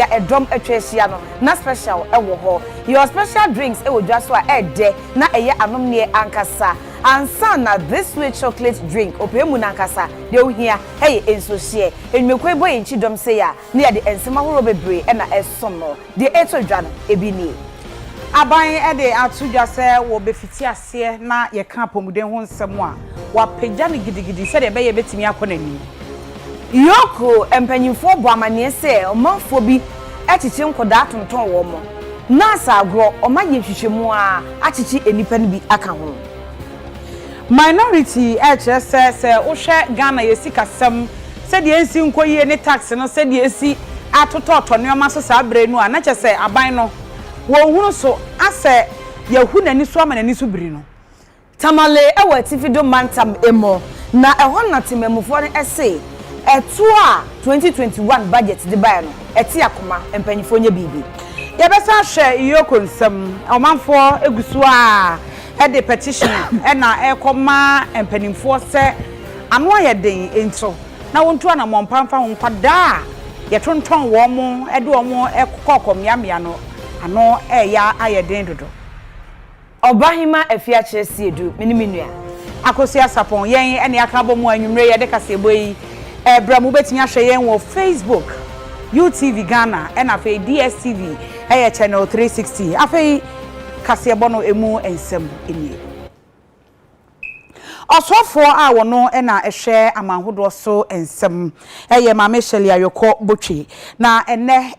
a drum atwesiano na special ewo ho your special drinks ewo dwaso a ede na eye anom ne ankasa ansa na this way chocolate drink opemu na ankasa de ohia hey enso hie enwekwe boy enchi dom se ya na ya de ensema horo bebre e na esom no de eto dwa no ebi ni aban e de atudwa se wo befiti ase na ye kan apomuden ho nsem a wa pagya ne gidigidi se de be ye betimi akonani Yoko empanyimfo bo amane se omanfo bi achichi nkoda atonton wo mo na asagro omaye hwehwemu a achichi enipa ne bi aka ho minority se wo hwe Ghana yesi kasem se de ensi nkoyie ne tax no se de esi atototo ne oma so sa brenu a na che se aban no wo hunu so ase yahu nani so amanani so biri no tamale ewo atifido mantam emo na ehon na temamufo ne ese etu a 2021 budget de buy no eti akoma empanyifo nya bibi ye besa hwe Yoko nsem omanfo egusu a e de petition e na ekoma empanyifo se ano ayeden ento na wontu ana mompamfa nkwada ye tonton wo mo e de wo mo ekokomiamia no ano ya ayeden dodo Obahima Afia Asiedu miniminu Akosua Sarpong yen ene akabo mu anwumre ye de kasebo yi bramu betimi ahwe yen wo Facebook UTV Ghana and afi DSTV channel 360 afi kasebo no emu ensem eni osofo a wono na ehwe amanhodo so ensem Mama Shelley Ayoko Botwe na ene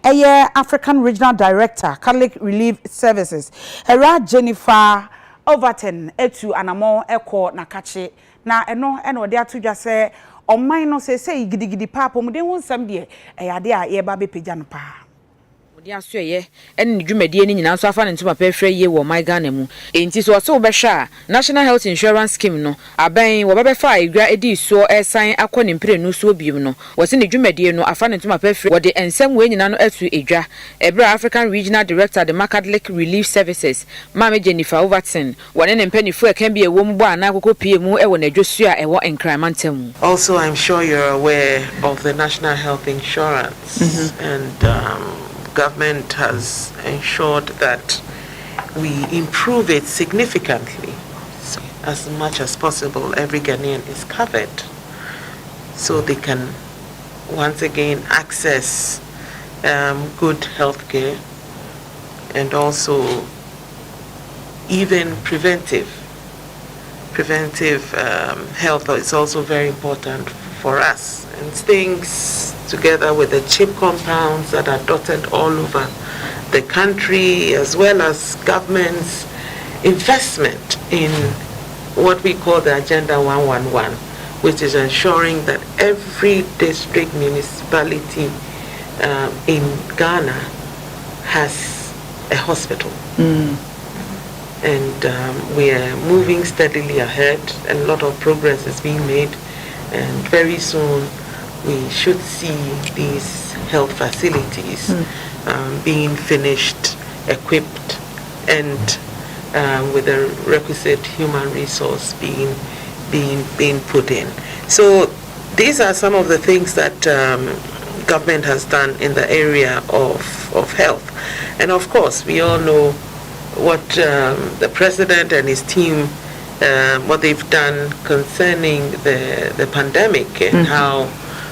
African Regional Director Catholic Relief Services Era Jennifer Overton etu anamo eko na kache na eno ode atudwa se oman no se gidigidi papo mu de hu nsam de ade a ye ba be pagya no pa Odi asoye ene dwumadie ni nyina so afa ne ntoma pefre ye wo my Ghana mu enti so wo be hwa National Health Insurance Scheme no aban wo be fa igwa edi so esan akọ mpire no so bium no wo se ne dwumadie no afa ne ntoma pefre wo de ensem we nyina no atu edwa Ebra African Regional Director the Catholic Relief Services Mama Jennifer Overton wone ne mpanifo e kan bi ewo mbo ana akoko pie mu e wo na dwosu a ewo enkramantam. Also, I'm sure you're aware of the National Health Insurance and government has ensured that we improve it significantly. So as much as possible, every Ghanaian is covered so they can once again access good health care and also even preventive health is also very important for us. And things together with the chip compounds that are dotted all over the country, as well as government's investment in what we call the Agenda 111, which is ensuring that every district municipality in Ghana has a hospital. And we are moving steadily ahead. A lot of progress is being made, and very soon we should see these health facilities being finished, equipped, and with the requisite human resource being put in. So these are some of the things that government has done in the area of health. And of course, we all know what the president and his team, what they've done concerning the pandemic and how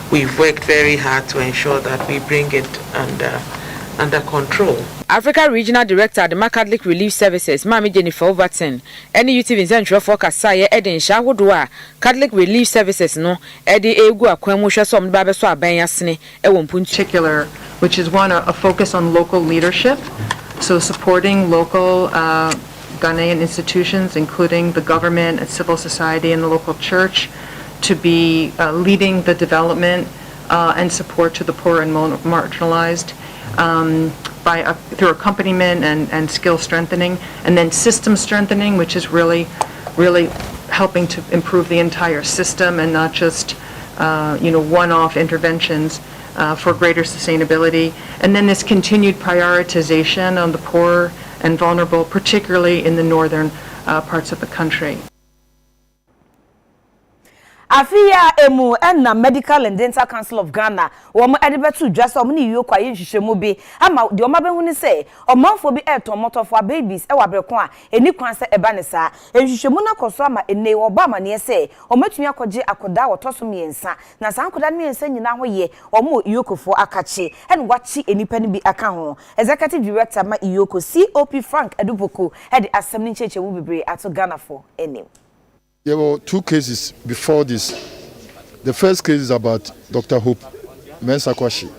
we've worked very hard to ensure that we bring it under control. Africa Regional Director at the Catholic Relief Services, Mama Jennifer Overton, any UTV Central for Kasaya, Eden Shahodua, Catholic Relief Services, no, Eddie Egu, Aquemusha, some Babaswa, Bayasne, particular, which is one, a focus on local leadership, so supporting local Ghanaian institutions, including the government and civil society and the local church, to be leading the development and support to the poor and marginalized through accompaniment and skill strengthening, and then system strengthening, which is really helping to improve the entire system and not just one-off interventions for greater sustainability. And then this continued prioritization on the poor and vulnerable, particularly in the northern parts of the country. Afia emu na Medical and Dental Council of Ghana wo mo edibetu dwasa mo ni yoko aye hwehwemu bi ama de o mabehu ni say omanfo bi etomotofo babies e wabreko a eni kwan se eba ne sa hwehwemu na koso ama ene oba ma ne say omatumi akoje akoda wotoso miensa na san akoda miensa nyina ho ye omo yokofo akache ene wachi enipa ni bi aka ho executive director ma yoko COP Frank Eduboko e de assembly cheche wo bebre ato Ghana for enim. There were 2 cases before this. The first case is about Dr. Hope Mensakwashi.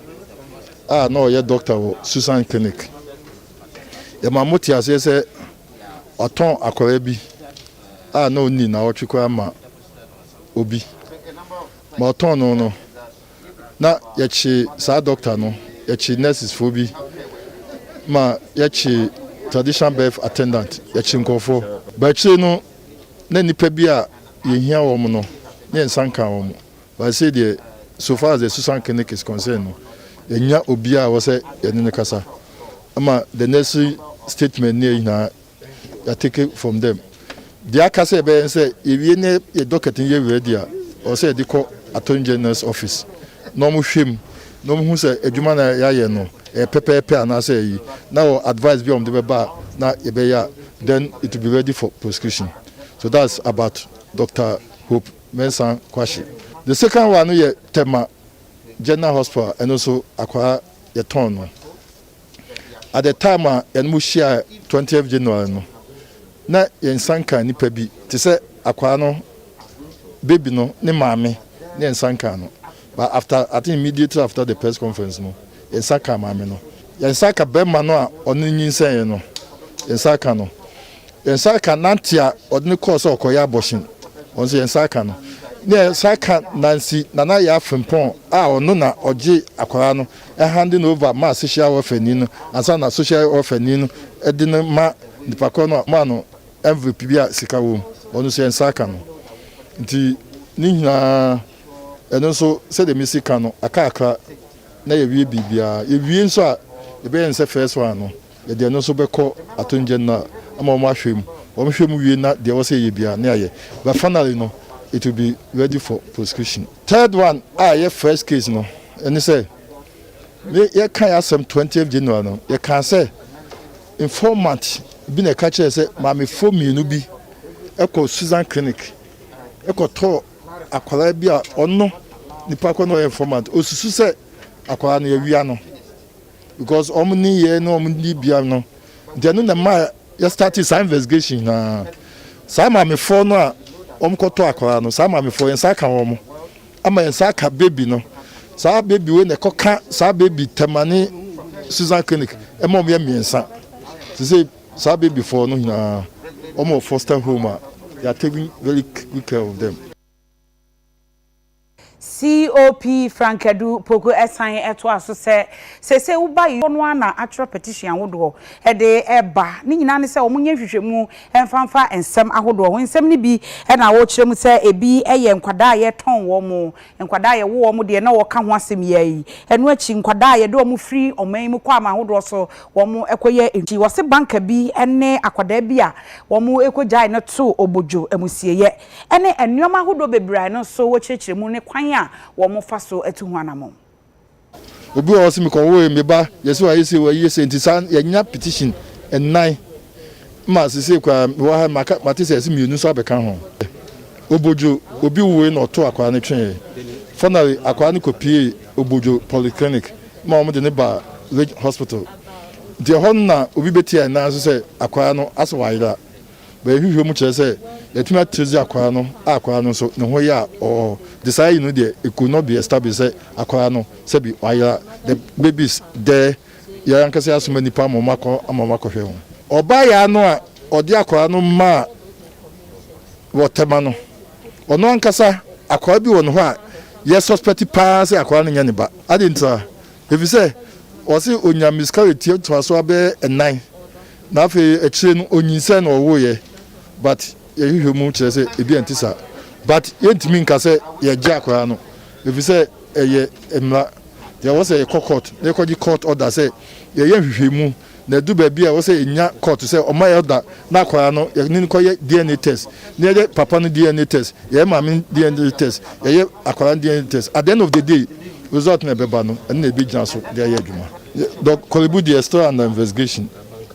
No, yeah, Dr. Susan Clinic. The Mamuti has said, Aton Akorebi. No, ni na ochikwa ma obi. Ma Aton no. Na yachi sa doctor no. Yachi nurses phobi. Ma yachi traditional birth attendant. Yachi nkofo. But no. Na nipa bi a yehia wo mo no ne nsanka wo mo but say the so far as the Susan Clinic is concerned no yenya obi a wo say yene ne kasa ama the necessary statement ne na ya take it from them the akase be say ewie ne ye docket ye ready a o say de call Attorney General's office no mo hwem no mo hu say adwuma na ya ye no pepepe ana say yi na advice bi om de be ba na ye be ya then it will be ready for prosecution. So that's about Dr. Hope Mensah Kwashi. The second one is Tema General Hospital and also Akwara Yeton. At the time, Mushia 20th January, no. Na Yensanka ni pebi. To say Akwara no baby no ni mami ni Yensanka no. But after I think immediately after the press conference no, Yensanka mami no. Yensanka bema no oni nyinsen no. Yensanka no. Yensaka nantia odne course okoya abortion onso yensaka no ne yensaka nansi nana ya frempon ono na oje akwara no handing over ma social welfare ni no ansa na social welfare ni no edine ma dipako no ma no MVP bia sika wo onso yensaka no nti ni hina eno so se de misika no aka na ye wie bibia ye wie nso a ye be yense first one no ye de no so be ko atonje na ama o mahwem wie na de wo say ye bia na aye but finally no it will be ready for prosecution. Third one your first case no and he say ye kan asem 20th January no ye kan say informant bi na ka chere say ma me fo mienu bi eko Susan Clinic eko to akwara bi a onno nipa ko no informant osusu say akwara no ye wia no because omni ye no omni bia no de no na ma you started some investigation na some am for no omkoto akwara no some am for ensaka wo ama ensaka baby no sa baby we na koka sa baby temane Susan Clinic e mom ya miensa to say sa baby for no na omo foster home they are taking very good care of them. COP Frank Eduboko esan eto aso se uba yono ana atro petition ahodo e de eba ni nyina ne se omunye hwehwemu emfanfa ensem ahodo ho ensem ni bi e na wo kiremu se ebi eye nkwada ye ton wo mu nkwada ye wo mu de na wo ka ho asem yayi eno achi nkwada ye de wo mu free oman mu kwa ama ahodo so wo mu ekoye enti wo se banka bi ene akwada bi a wo mu ekojai na to obojo emusieye ene enwoma ahodo bebrai no so wo kiremu ne kwan a wo mo faso etu ho anamo obi o se mi ko wo me ba yeso ayese wo yese ntisa yanya petition en9 ma se kwa wo ha matise se mienu so abeka ho obojo obi wo na oto akwa ne twen finally akwa ne kopie obojo polyclinic ma mo de ne ba hospital de honna obi betia na so se akwa no aso waida ba hwehwe mu kire se yetuma trezi akwa no so ne ho ya o decide you know there it could not be established akwa no se bi waya the babies there ya yankase asoma nipa amamako hwe ho oba ya no a odi akwa no ma wotema no ono ankasa akwa bi won ho a ye suspect pass akwa no nya ne ba adinta if you say o se onya miscarriage to aso abe 9 na afi ekire no onyinse na owo ye but ye hwehwemu kire se ebi antisa but yentimi nka se ye gya akwa no if you say eye emra there was a court they call the court order say ye hwehwemu na du ba bia wo say nya court say o ma da na akwara no ni ko ye DNA test ni ye papa no DNA test ye mama DNA test ye akwara DNA test at the end of the day result na beba no and na be gina so dey ye adwuma doc Kolibu dey still under investigation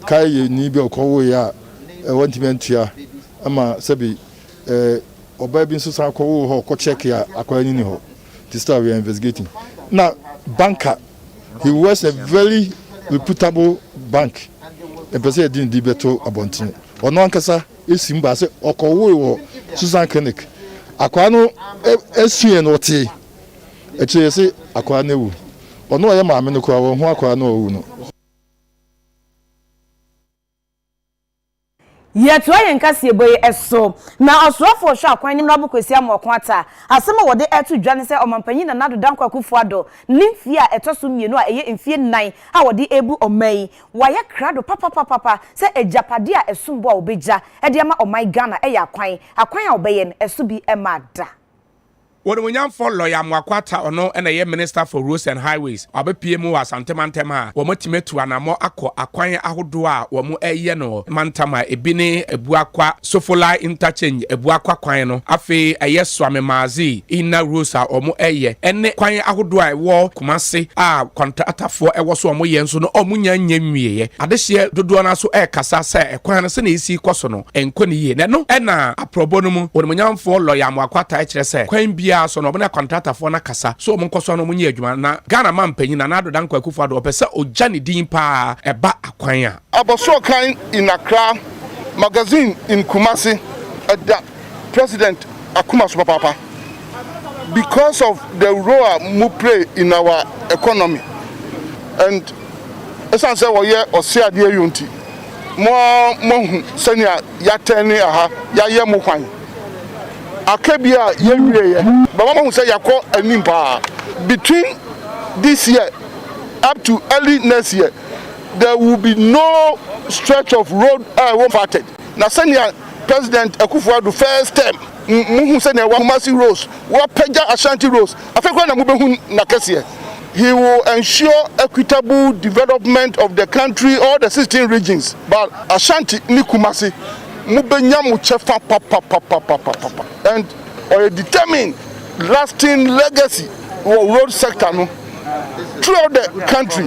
kai ni bi okowo ya want me ntua ama sabi oba bi nso san kowo ho ko check ya akwara ni ho to start we are investigating now banker he was a very reputable bank and person didn't di beto abontin ono ankasa esim ba se okowo wo Susan Clinic akwa no esue no te eche se akwa na wu ono ye maame no kwa wo ho akwa na owu no yet why nkasi eboye eso na osofo hwa akwan nim rabo kwesi amokon ata asema wode etu dwane se omampanyi na nado dankwa kufuado nimfie a etoso mienu a eye mfie 9 a wode ebu omai waye krado papa se ejapade a esumbo a obeja e de ma omai Ghana eye akwan a obeyen esu bi emada When we young for lawyer Mwakwata or no and a minister for roads and highways, Abe PMO as Antemantema, Womotime to Anamo Ako, Aquanya Ahudua, Womo Yeno, Mantama, Ebine, Ebuakwa, Sofola interchange, Ebuakwa Quino, Afe, a yes swame mazi, Ina Rosa, or Mo Eye, and Quanya Ahudua, war, Kumasi, contractor for a was one yenso, no Omunya Yemie, Adesia, Duduana so air Cassa, a Quanasini Kosono, and Kuni, no, and a probonomo, when we young for lawyer Mwakwata, HSA, Queen Bia. So no na contractor for na kasa so mo nkoso no munye adwuma na Ghana man panyin na nado dan kwaku fado opese ojani din pa eba akwan a aboso kan in Accra magazine in Kumasi at President Akosua papa because of the role mu play in our economy and esan say wo ye osiade yunti mo senior ya teni aha ya ye mo kwan Akebia yewie baba mo say yakọ animpa between this year up to early next year there will be no stretch of road farted na senior President Akufo-Addo first term mu senior wa Kumasi roads wa Peja Ashanti roads afekwa na mubehu na kese he will ensure equitable development of the country, all the 16 regions but Ashanti ni Kumasi Mubenyamu chefa papa and or a determined lasting legacy or road sector no throughout the country.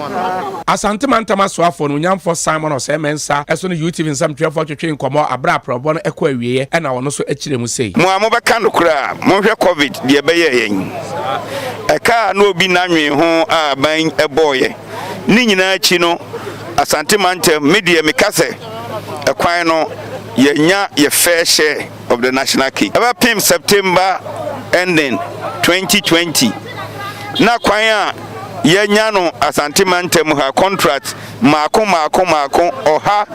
Asante mantama so afọ no nyam for Simon o se mensa eso no YouTube nsam twefo twetwe nkomo abra probo no ekọ awieye e na wono so akire mu sei mo amobeka no kura mo hwe covid de be ye yen e ka na obi na nwe ho aban eboye ni nyina achi no Asante mantama media mekase ekwan no yenya ye fair share of the national cake. About PIM September ending 2020. Na kwanya yenya no Asante Mantem ha contract mako oha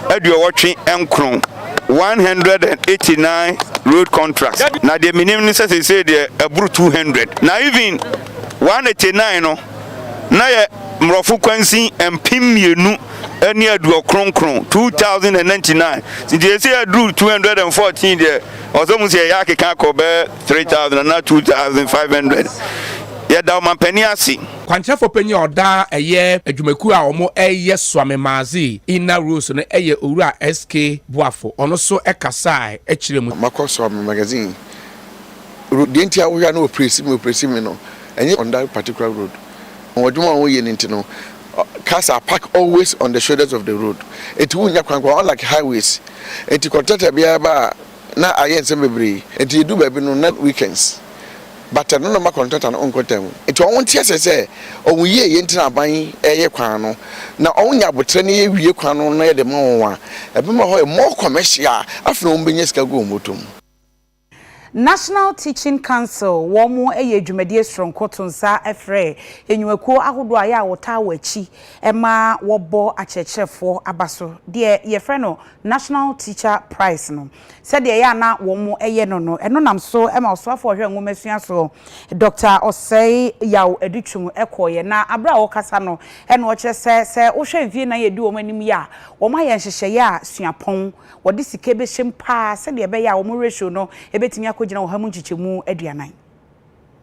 aduowotwe enkron 189 road contracts. Na the minimum say the aburu 200. Na even 189 no na ye mrofu kwansi empim mienu any adu kronkron 2099 since they say adu 214 there also must say yake kan ko be 3000 na 2500 ya da man peniasi kwanche for penye oda eye adwumaku a omo eye swame mazi ina rules no eye owura SK Buafo ono so ekasai ekire mu Akosua magazine road dentia wo ya no opresi me no enye on that particular road odwuma wo ye nti no cars are parked always on the shoulders of the road. It won't like highways. It contractor biaba na ayen sembebre. It you do baby no not weekends. But no normal contractor on kotem. It won't say o ye yentina ban eye kwan no. Na onya botre na ye wie kwan no na de mo wa. Ebema ho more commercial afno mbenye sika go motom. National Teaching Council womo eye dwumadie stronkotonsa efre enwuakuo ahodo aya wota wachi ema wobo achechefo abaso de ye frɛ no National Teacher Prize no said de ya na womo eye no eno nam so ema osofo hwe nwomesua so Dr. Osei yaw edutwum ekoye na abra wokasa no eno che se wo hwe mfie na ye di womanim ya womo aye nhyehyɛ ya suapon wode sikebe hyem pa se de be ya womo ratio no ebetimi akogina wo hamu nchichemu aduanan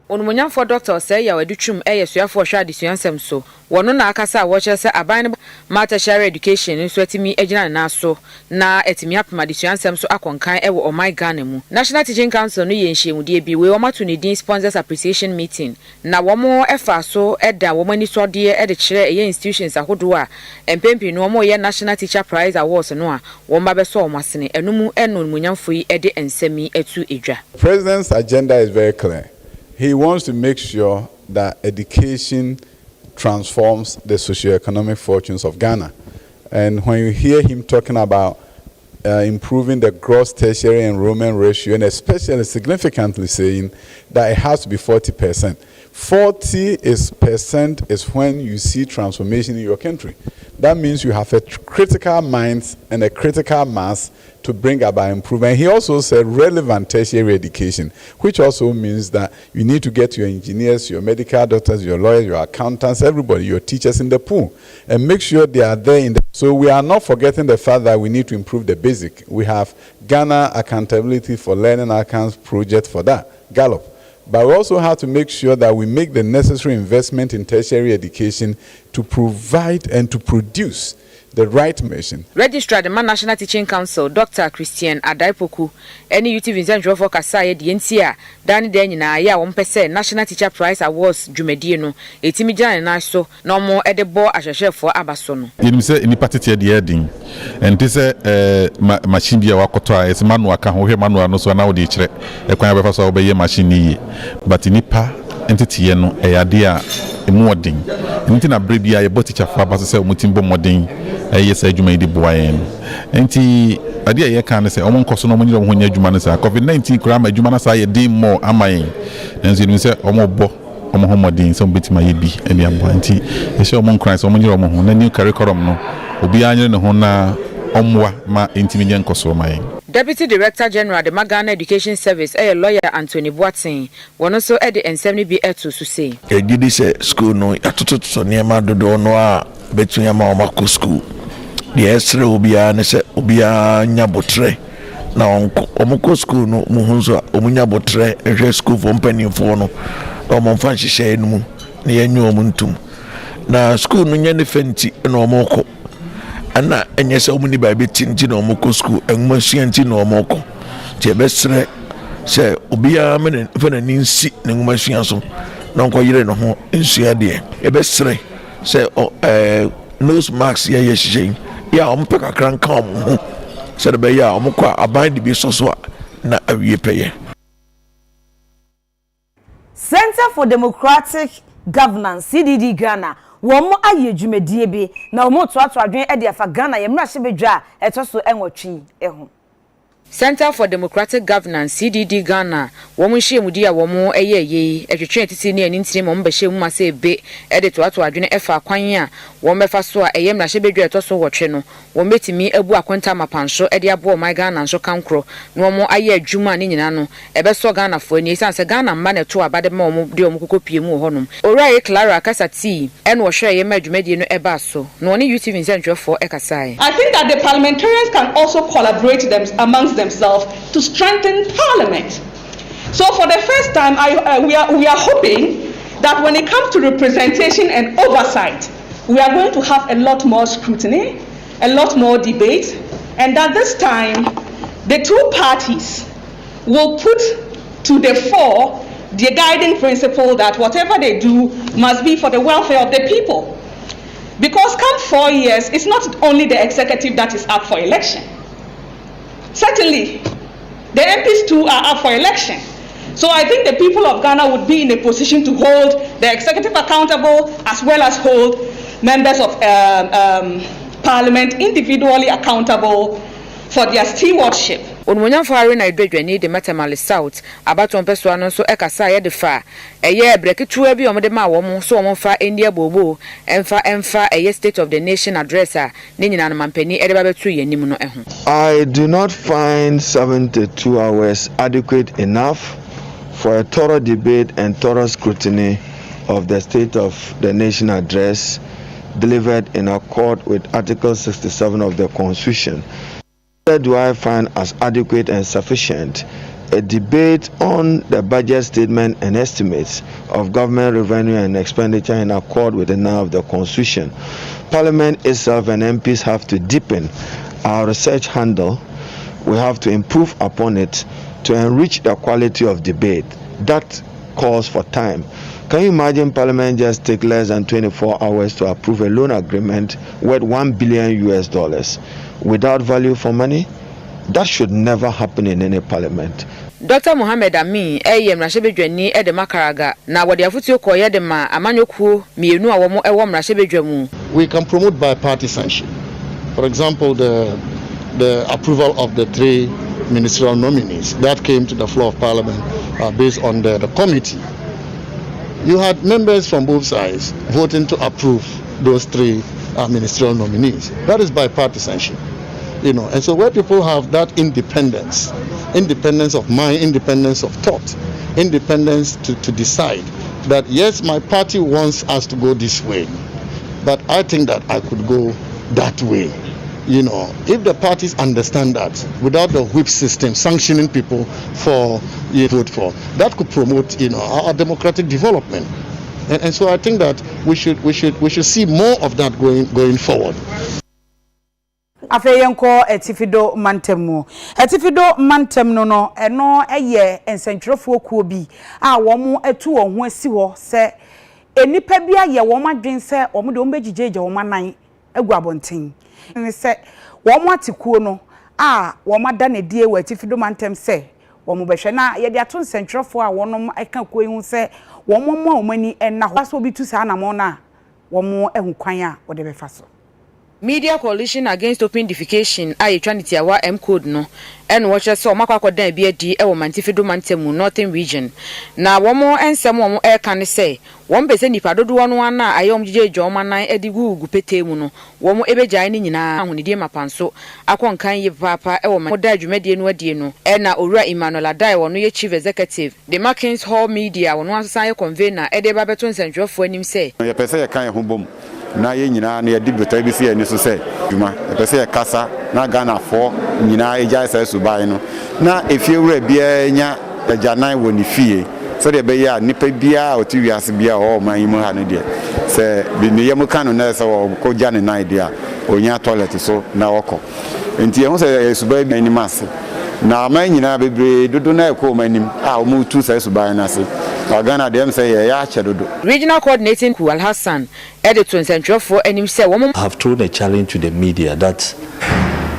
Onumunyam for doctor say ya wadutwum suafo hwa adesuansem so wono na akasa a woche se aban matter share education nso atimi agina na so na atimi apema adesuansem so akonkan ewo my Ghana mu. National Teaching Council no yenhyemude bi we womato ne din sponsors appreciation meeting na womo efa so eda womani so de ede kire institutions ahodo a empempi no womo ye National Teacher Prize Awards no a womba be so womasene enumu onumunyam foi ede ensemi etu edwa. President's agenda is very clear. He wants to make sure that education transforms the socio-economic fortunes of Ghana. And when you hear him talking about improving the gross tertiary enrollment ratio, and especially significantly saying that it has to be 40%. 40% is when you see transformation in your country. That means you have a critical mind and a critical mass to bring about improvement. He also said relevant tertiary education, which also means that you need to get your engineers, your medical doctors, your lawyers, your accountants, everybody, your teachers in the pool, and make sure they are there. So we are not forgetting the fact that we need to improve the basic. We have Ghana Accountability for Learning Outcomes project for that, Gallup. But we also have to make sure that we make the necessary investment in tertiary education to provide and to produce the right mission. Registrar the National Teaching Council, Dr. Christian Adaipoku, any UT Vincent for Kasaya, the NCA, Danny Denina, ya 1% National Teacher Prize Awards, Jumedino, a Timijan and Naso, no more at the board as a chef for Abasono. You say in particular the heading, and this machine be a wakota, it's manual, can hear manual, no so now the check, a kind of obey machine, but in Nipa. Entity no idea modern nti na brebia ye boticha fa ba se mutimbo modern yes adwuma di boyen nti idea ye kan se omon koso no monyi ho nya adwuma no sa covid-19 kura ma adwuma na sa ye din mo amayen nti ni se omobo omo ho modern so betima ye bi e bia bo nti e se omon kran se omonyi omo ho na new curriculum no obi anyere ne ho na omwa ma intimidient koso mayen. Deputy Director General the Ghana Education Service, a lawyer Anthony Boateng, one also at the N70 be to say. A did say school no atoto near Madodo no between Yamako school. The Estre Ubia Nese Ubia Nyabotre. Now Omoko school no Muhunza Omunya Botre, a school for penny for no Monfanshi Shay no near New Muntum. Now school no Yanni Fenty and Omoko. Ana enye se omuni ba be tinti na omoko school enwasuanti na omoko je besre se obia me fa na ninsi na enwasuan so na nko yire no ho nsua de e besre se nose marks ya yeshin ya ompeka kranka omo se de be ya omoko aban de bi so na awie peye. Center for Democratic Governance CDD Ghana womo aye dwumadie bi na womo toato adwen e de afa Ghana ye mra hyebedwa etoso enwotwi eho. Center for Democratic Governance CDD Ghana womo hyemudi a womo eyeye etwetwe etiti ne ani ntire mo mbehye mu ase ebe e de toato adwen efa kwan a womo efa so a eye mra hyebedwa etoso wotwe no womo betimi ebu akwenta mapanso e de abo my Ghana nso kankro na womo aye adwuma ne nyina no ebe so Ghana fo ani sanse Ghana mma ne to abade ma womo de womo kokopie mu honum Oraye Clara Kasati en wo hwe ye ma dwumadie no eba so no one UT Vincent for ekasai. I think that the parliamentarians can also collaborate amongst themselves to strengthen parliament. So for the first time we are hoping that when it comes to representation and oversight, we are going to have a lot more scrutiny, a lot more debate, and that this time the two parties will put to the fore the guiding principle that whatever they do must be for the welfare of the people. Because come 4 years, it's not only the executive that is up for election. Certainly, the MPs too are up for election. So I think the people of Ghana would be in a position to hold the executive accountable as well as hold members of parliament individually accountable for their stewardship. Onmunyam fare na edwadwani de Matamale South abaton peso ano so ekasa ye de fa eye breketua bi omde ma wo so wo fa endia bobo emfa eye state of the nation address a ne nyina no mampani e de ba betu yanim no eho. I do not find 72 hours adequate enough for a thorough debate and thorough scrutiny of the state of the nation address delivered in accord with Article 67 of the Constitution. What do I find as adequate and sufficient a debate on the budget statement and estimates of government revenue and expenditure in accord with the now of the Constitution. Parliament itself and MPs have to deepen our research handle. We have to improve upon it to enrich the quality of debate. That calls for time. Can you imagine Parliament just take less than 24 hours to approve a loan agreement worth $1 billion without value for money? That should never happen in any parliament. Dr. Mohammed Amin, mrashebedwani ede makaraga na wode afutuo koye de ma amanyoku mienu a womo ewo mrashebedwamu. We can promote bipartisanship. For example, the approval of the 3 ministerial nominees that came to the floor of Parliament based on the committee. You had members from both sides voting to approve those 3 ministerial nominees. That is bipartisanship. And so where people have that independence of mind, independence of thought, independence to decide that yes, my party wants us to go this way, but I think that I could go that way. If the parties understand that without the whip system sanctioning people for vote for, that could promote our democratic development. And so I think that we should see more of that going forward. Afia yenko etifido mantemu. Etifido mantem no eno eye ensentwerefo kuo bi a womo etu wo ho asi ho se enipa bia ye wo madwen se wo de wo begigeje wo manan agu abonten. Ni se womo atikuo no a wo mada na die wa etifido mantem se womo behwe na ye de ato nsentwerefo a wonom eka kuo hu se womo mo omani enna ho so bi tu sa na mo na womo ehu kwan a wo de befa so. Media Coalition Against Open Defecation a yetwaniti awa M-code no eno wo hye se o makwakodan bi adi e wo mantifido mantemu Northern Region na womo ensem womo e kan se won be se nipa dodo no ana ayom gigeje o manan edi gugu petemu no womo ebegyae ni nyina ahonidie mapanso akonkan ye papa e wo moda adwumadie no adie no e na owura Emmanuel Adai wono ye chief executive the Makins Hall Media wono asan ye convener e de ba beto nsentwerefo anim se ye pese ye kan ye ho bom na ye nyina na ye dibeta bi se ani so se dwuma e pese ye kasa na Ghana fo nyina eja se subai no na efie wura bia nya agyanan wo ni fie so de be ya nipa bia o ti wiase bia o man yimu ha no de se bi ne yemu kan no na se wo ko gya ne nan de a onya toilet so na woko enti e ho se subai bi animase na man nyina bebre dodo na ekọ manim a o mu tu se subai na se Ghana dem say ya chedodo. Regional coordinating Kual Hassan editor Central for anim say woman have thrown a challenge to the media that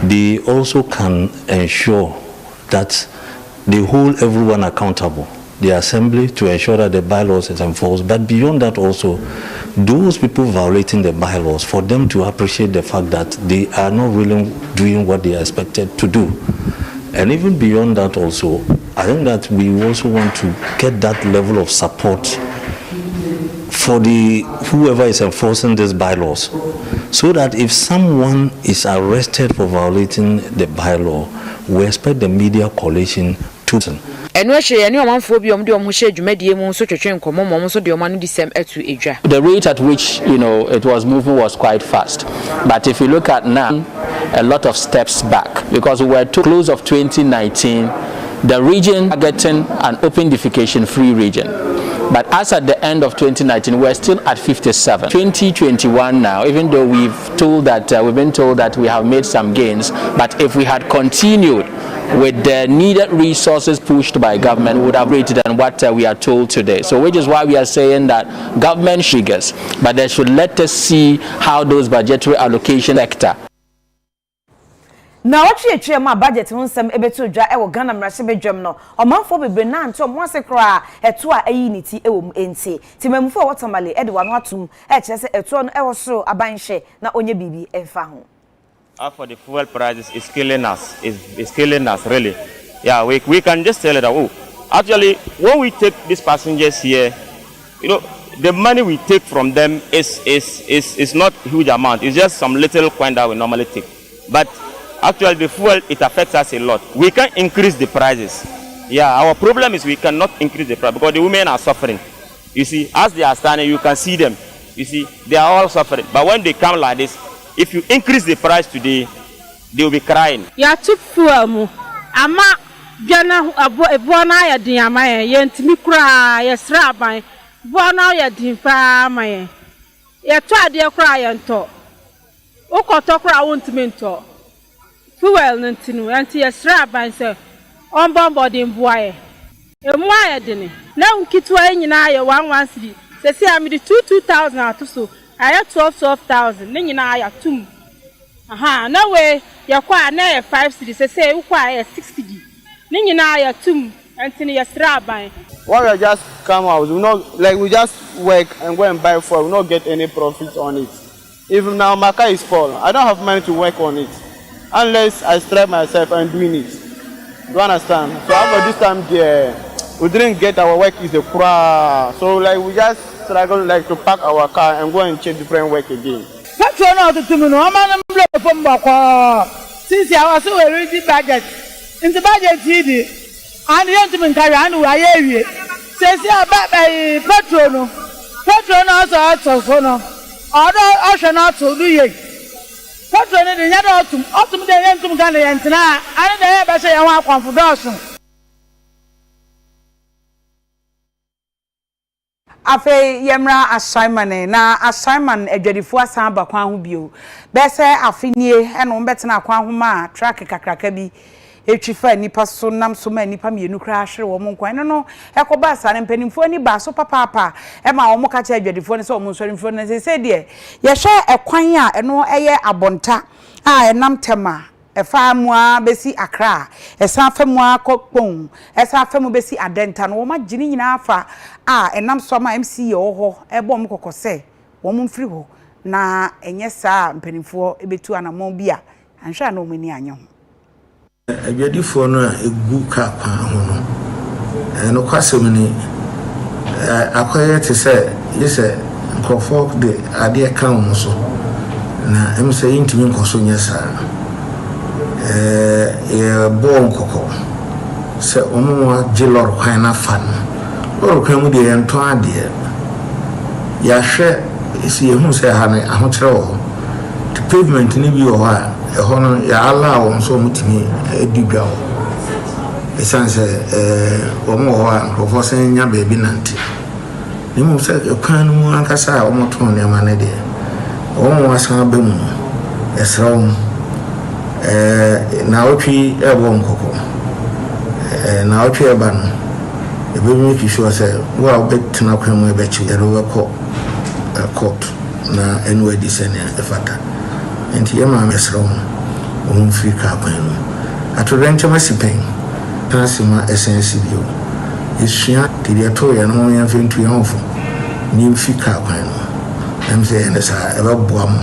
they also can ensure that they hold everyone accountable, the assembly, to ensure that the bylaws is enforced. But beyond that also, those people violating the bylaws, for them to appreciate the fact that they are not really doing what they are expected to do. And even beyond that also, I think that we also want to get that level of support for whoever is enforcing these bylaws, so that if someone is arrested for violating the bylaw, we expect the media coalition to. The rate at which it was moving was quite fast, but if you look at now, a lot of steps back, because we were too close of 2019, the region getting an open defecation free region. But as at the end of 2019, we're still at 57. 2021 now, even though we've been told that we have made some gains, but if we had continued with the needed resources pushed by government, we would have rated than what we are told today. So which is why we are saying that government figures, but they should let us see how those budgetary allocation sector. Na watwe ma budget nsem ebeto dwa e wo Ghana mrahye bedwam no omanfo bebre na nto mo ase kra eto a ayiniti e wo enti timamfo wotamale e de wano atum e kire se eto no e wo soro abanhye na onye bibi emfa ho. For the fuel prices is killing us, is killing us really. Yeah, we can just tell it that actually when we take these passengers here, the money we take from them is not a huge amount. It's just some little coin that we normally take. But actually, the fuel, it affects us a lot. We can increase the prices. Yeah, our problem is we cannot increase the price because the women are suffering. You see, as they are standing, you can see them. You see, they are all suffering. But when they come like this, if you increase the price today, they will be crying. You are too fuel. Ama Biana Bona ya diamaye, yentimi kura, yesra aban, Bona ya dimpa maye. Ya twa de kura yanto. Okoto kura wontimi fuel ntinu, anti yesra aban se ombombo de mbuaye. Emwa dene na nkitwa nyina ya 113 sesi amidi 2000 atoso aya 12,000 ne nyina ya tum aha na we yakwa na ya 5 sesi ukwa ya 60 ne nyina ya tum antini ya sraban. When we just come out, we just work and go and buy for, we not get any profit on it. Even now my car is full, I don't have money to work on it unless I strive myself and doing it. Do you understand? So after this time there, we didn't get our work is a cry. So we just struggle to pack our car and go and check different work again. Since I was so ready budget, in the budget and the gentleman carry on who I hear says about my patron also sono. Although I shall not do ye. Patron in the autumn the Yantum Gandhi and Tina, and the air by say I want confidence. Afe yemra assignment na assignment edwadifo asan ba kwan ho bio be se afinie e no betena kwan ho ma track kakraka bi etwifa nipa so nam so ma nipa mienu kra ahwere wo mo kwan no ekoba asane mpanimfo ani ba so papa e ma wo mo ka cha edwadifo ne se wo mo nsorimfo ne se de ye hwe ekwan a eno eye abonta a enam tema efamua besi Accra esa famua kokpon esa famu besi adenta no ma gini nyina afa enam so ma MC ho ebom kokose wo mo mfiri ho na enye saa mpanimfo ebetu anamon bia anhwa na omani anya ho adwadifo no egu ka kwa ho no no kwasem ni akoye te se yese nkofo de ade ka wo so na emse yintimi nkoso nyesa bon koko se omo jilor kwan na fan lor kwan mu de ento ade ya hwe isi ehun se ha ne ahokyere wo the pavement ni bi wo ha hono ya ala wo so mutimi edugwa wo esanse omo ho a rofo sen nya ba bi nante ni mu se kwan mu ankasa omo ton ne ma ne de omo asan ba mu esrawo na otwi ebo nkoko na otwi eba no ebe mi ki sure say wo obetena kwan mu ebe chi ero ko court na enwe disene efata enti yema mesro on frika kwan no atorenche masipen transima essence bio isua tiri ato ya no ya mfentu ya ofo ni frika kwan no em say ene sa ebe boa mo